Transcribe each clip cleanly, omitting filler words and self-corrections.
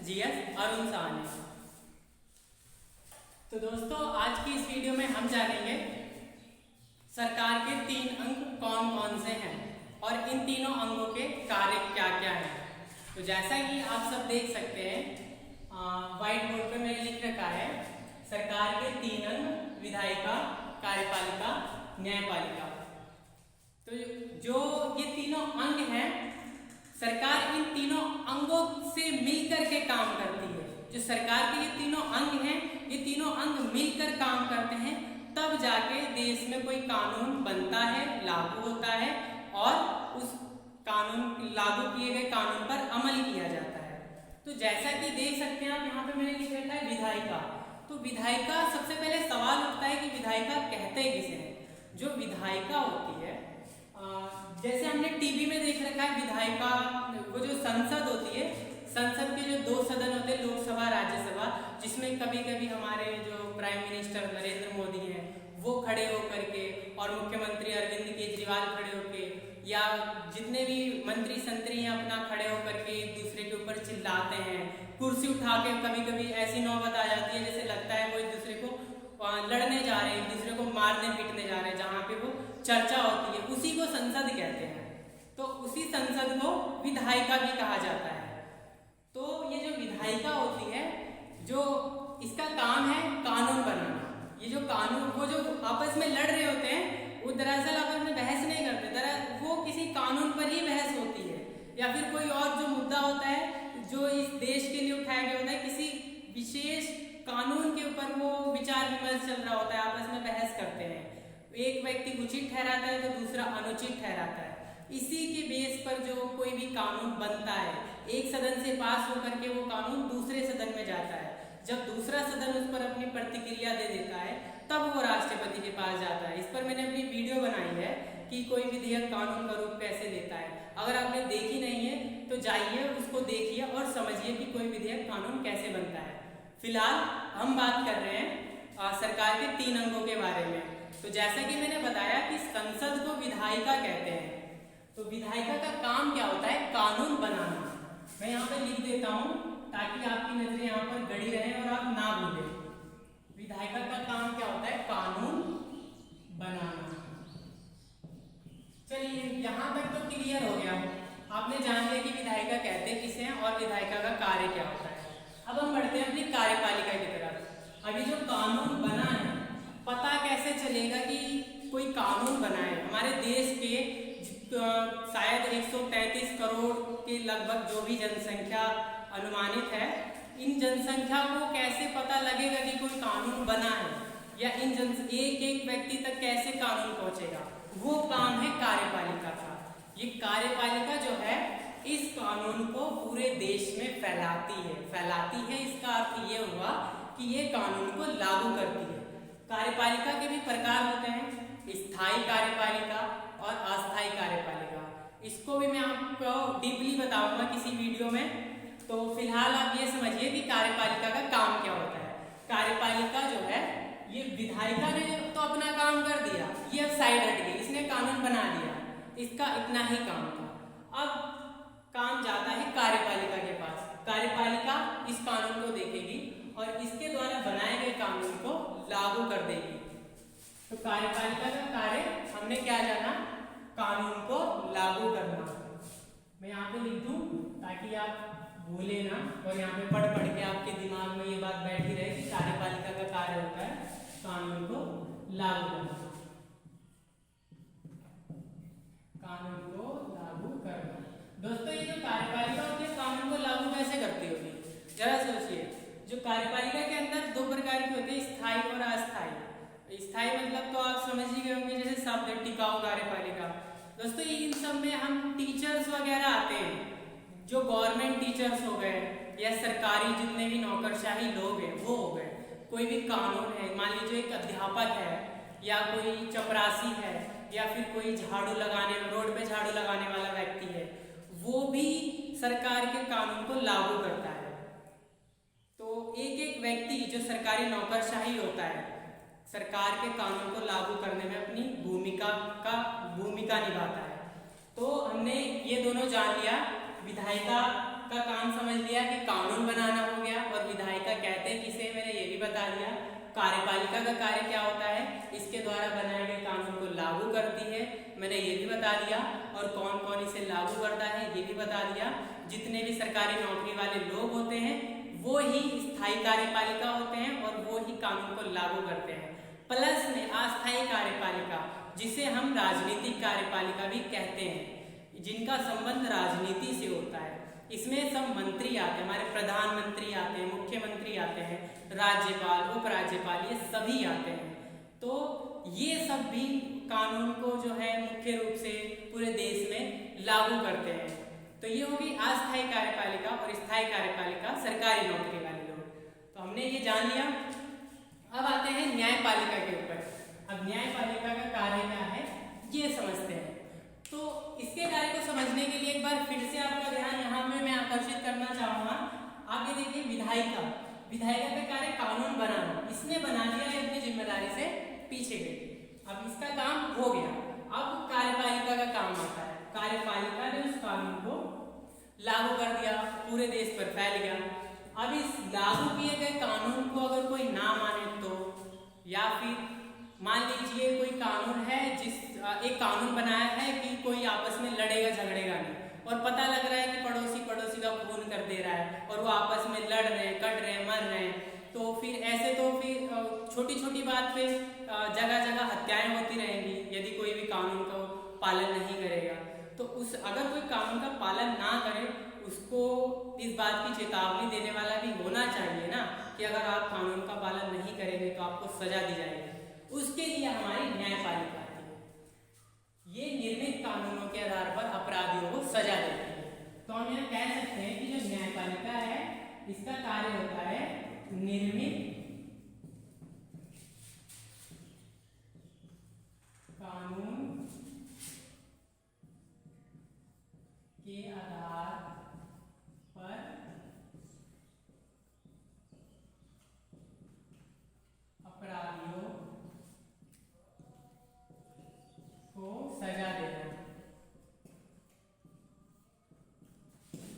GS Arun Sahni. तो दोस्तों आज की इस वीडियो में हम जानेंगे सरकार के 3 अंग कौन कौन से हैं और इन तीनों अंगों के कार्य क्या क्या हैं। तो जैसा कि आप सब देख सकते हैं व्हाइट बोर्ड पे मैंने लिख रखा है सरकार के 3 अंग विधायिका, कार्यपालिका, न्यायपालिका। तो जो ये तीनों अंग हैं सरकार इन तीनों अंगों से मिलकर के काम करती है। जो सरकार के ये तीनों अंग हैं ये तीनों अंग मिलकर काम करते हैं तब जाके देश में कोई कानून बनता है, लागू होता है और उस कानून लागू किए गए कानून पर अमल किया जाता है। तो जैसा कि देख सकते हैं आप यहाँ पे मैंने लिख रखा है विधायिका। तो विधायिका सबसे पहले सवाल उठता है कि विधायिका कहते किसे हैं। जो विधायिका होती है जैसे हमने टीवी में देख रखा है विधायिका, वो जो संसद होती है, संसद के जो 2 सदन होते हैं लोकसभा राज्यसभा, जिसमें कभी कभी हमारे जो प्राइम मिनिस्टर नरेंद्र मोदी हैं वो खड़े होकर के और मुख्यमंत्री अरविंद केजरीवाल खड़े होकर या जितने भी मंत्री संतरी हैं अपना खड़े होकर के एक दूसरे के ऊपर चिल्लाते हैं, कुर्सी उठा के कभी कभी ऐसी नौबत आ जाती है जैसे लगता है वो एक दूसरे को लड़ने जा रहे हैं, एक दूसरे को मारने पीटने जा रहे हैं, जहाँ पे वो चर्चा होती है उसी को संसद कहते हैं। तो उसी संसद को विधायिका भी कहा जाता है। तो ये जो विधायिका होती है जो इसका काम है कानून बनाना। ये जो कानून वो जो आपस में लड़ रहे होते हैं वो दरअसल आपस में बहस नहीं करते, वो किसी कानून पर ही बहस होती है या फिर कोई और जो मुद्दा होता है जो इस देश के लिए उठाया गया होता है, किसी विशेष कानून के ऊपर वो विचार विमर्श चल रहा होता है, आपस में बहस करते हैं। एक व्यक्ति उचित ठहराता है तो दूसरा अनुचित ठहराता है। इसी के बेस पर जो कोई भी कानून बनता है एक सदन से पास होकर के वो कानून दूसरे सदन में जाता है। जब दूसरा सदन उस पर अपनी प्रतिक्रिया दे देता है तब वो राष्ट्रपति के पास जाता है। इस पर मैंने अपनी वीडियो बनाई है कि कोई विधेयक कानून का रूप कैसे लेता है। अगर आपने देखी नहीं है तो जाइए उसको देखिए और समझिए कि कोई विधेयक कानून कैसे बनता है। फिलहाल हम बात कर रहे हैं सरकार के 3 अंगों के बारे में। तो जैसा कि मैंने बताया कि संसद को विधायिका कहते हैं। तो विधायिका का काम क्या होता है? कानून बनाना। मैं यहाँ पे लिख देता हूँ ताकि आपकी नजरें यहाँ पर गड़ी रहें और आप ना भूलें। विधायिका का काम क्या होता है? कानून बनाना। चलिए यहाँ तक तो क्लियर हो गया, आपने जान लिया कि विधायिका कहते किसे हैं और विधायिका का कार्य क्या होता है। अब हम बढ़ते हैं अपनी कार्यपालिका की तरफ। अभी जो कानून बना है पता कैसे चलेगा कि कोई कानून बना है? हमारे देश के शायद 133 करोड़ के लगभग जो भी जनसंख्या अनुमानित है, इन जनसंख्या को कैसे पता लगेगा कि कोई कानून बना है या एक एक व्यक्ति तक कैसे कानून पहुंचेगा? वो काम है कार्यपालिका का। ये कार्यपालिका जो है इस कानून को पूरे देश में फैलाती है। इसका अर्थ ये हुआ कि ये कानून को लागू करती है। कार्यपालिका के भी प्रकार होते हैं, स्थायी कार्यपालिका और अस्थायी कार्यपालिका। इसको भी मैं आपको डीपली बताऊंगा किसी वीडियो में। तो फिलहाल आप ये समझिए कि कार्यपालिका का काम क्या होता है। कार्यपालिका जो है ये विधायिका ने तो अपना काम कर दिया, ये अब साइड हट गई, इसने कानून बना दिया, इसका इतना ही काम था। अब काम जाता है कार्यपालिका के पास। कार्यपालिका इस कानून को देखेगी और इसके द्वारा बनाए गए कानून को लागू कर देगी। तो कार्यपालिका का कार्य हमने क्या जाना? कानून को लागू करना। मैं यहाँ पे लिख दूं ताकि आप भूले ना और यहाँ पे पढ़ के आपके दिमाग में ये बात बैठी रहे कि कार्यपालिका का कार्य होता है कानून को लागू करना। कानून को लागू करना। दोस्तों ये जो कार्यपालिका होती है कानून को लागू कैसे करती होगी? जरा सोचिए। जो कार्यपालिका के अंदर 2 प्रकार की होती है, स्थायी और अस्थायी। स्थायी मतलब तो आप समझ ही गए होंगे, जैसे शब्द टिकाऊ कार्यपालिका। दोस्तों इन सब में हम टीचर्स वगैरह आते हैं, जो गवर्नमेंट टीचर्स हो गए या सरकारी जितने भी नौकरशाही लोग हैं वो हो गए। कोई भी कानून है, मान लीजिए एक अध्यापक है या कोई चपरासी है या फिर कोई रोड पे झाड़ू लगाने वाला व्यक्ति है, वो भी सरकार के कानून को लागू करता है। तो एक एक व्यक्ति जो सरकारी नौकरशाही होता है सरकार के कानून को लागू करने में अपनी भूमिका निभाता है। तो हमने ये दोनों जान लिया, विधायिका का काम समझ लिया कि कानून बनाना हो गया, और विधायिका कहते हैं किसे, मैंने ये भी बता दिया। कार्यपालिका का कार्य क्या होता है, इसके द्वारा बनाए गए कानून को लागू करती है, मैंने ये भी बता दिया। और कौन कौन इसे लागू करता है ये भी बता दिया। जितने भी सरकारी नौकरी वाले लोग होते हैं वो ही स्थायी कार्यपालिका होते हैं और वो ही कानून को लागू करते हैं। प्लस में अस्थायी कार्यपालिका, जिसे हम राजनीतिक कार्यपालिका भी कहते हैं, जिनका संबंध राजनीति से होता है। इसमें सब मंत्री आते हैं, हमारे प्रधानमंत्री आते हैं, मुख्यमंत्री आते हैं, राज्यपाल, उपराज्यपाल, ये सभी आते हैं। तो ये सब भी कानून को जो है मुख्य रूप से पूरे देश में लागू करते हैं। तो ये होगी अस्थायी कार्यपालिका और स्थायी कार्यपालिका, सरकारी नौकरी वाले लोग। तो हमने ये जान लिया। अब आते हैं न्यायपालिका के ऊपर। अब न्यायपालिका का कार्य क्या है ये समझते हैं। तो इसके कार्य को समझने के लिए एक बार फिर से आपका ध्यान यहाँ में मैं आकर्षित करना चाहूंगा। आप ये देखिए, विधायिका, विधायिका का कार्य कानून बनाना, इसने बना दिया है, अपनी जिम्मेदारी से पीछे गई, अब इसका काम हो गया। अब कार्यपालिका का काम आता है। कार्यपालिका ने उस कानून को लागू कर दिया, पूरे देश पर फैल गया। अब इस लागू किए गए कानून को अगर कोई ना माने तो, या फिर मान लीजिए कोई कानून है, एक कानून बनाया है कि कोई आपस में लड़ेगा झगड़ेगा नहीं, और पता लग रहा है कि पड़ोसी का खून कर दे रहा है और वो आपस में लड़ रहे हैं, कट रहे हैं, मर रहे हैं, तो फिर ऐसे तो फिर छोटी छोटी बात पे जगह जगह हत्याएं होती रहेंगी यदि कोई भी कानून का पालन नहीं करेगा। तो अगर कोई कानून का पालन ना करे, उसको इस बात की चेतावनी देने वाला भी होना चाहिए ना, कि अगर आप कानून का पालन नहीं करेंगे तो आपको सजा दी जाएगी। उसके लिए हमारी न्यायपालिका आती है। ये निर्मित कानूनों के आधार पर अपराधियों को सजा देती है। तो हम यह कह सकते हैं कि जो न्यायपालिका है, इसका कार्य होता है निर्मित कानून के आधार पर अपराधियों को सजा देना।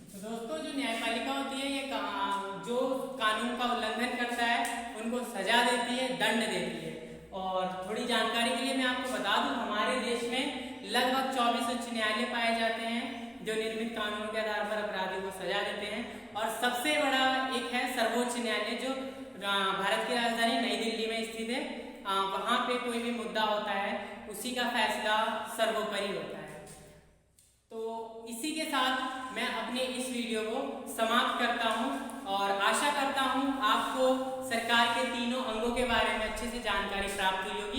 तो दोस्तों, जो न्यायपालिका होती है, ये जो कानून का उल्लंघन करता है उनको सजा देती है, दंड देती है। और थोड़ी जानकारी के लिए मैं आपको बता दूं, हमारे देश में लगभग 24 उच्च न्यायालय पाए जाते हैं जो निर्मित कानूनों के आधार पर अपराधियों को सजा देते हैं। और सबसे बड़ा एक है सर्वोच्च न्यायालय, जो भारत की राजधानी नई दिल्ली में स्थित है। वहाँ पे कोई भी मुद्दा होता है, उसी का फैसला सर्वोपरि होता है। तो इसी के साथ मैं अपने इस वीडियो को समाप्त करता हूँ, और आशा करता हूँ आपको सरकार के तीनों अंगों के बारे में अच्छे से जानकारी प्राप्त हुई होगी।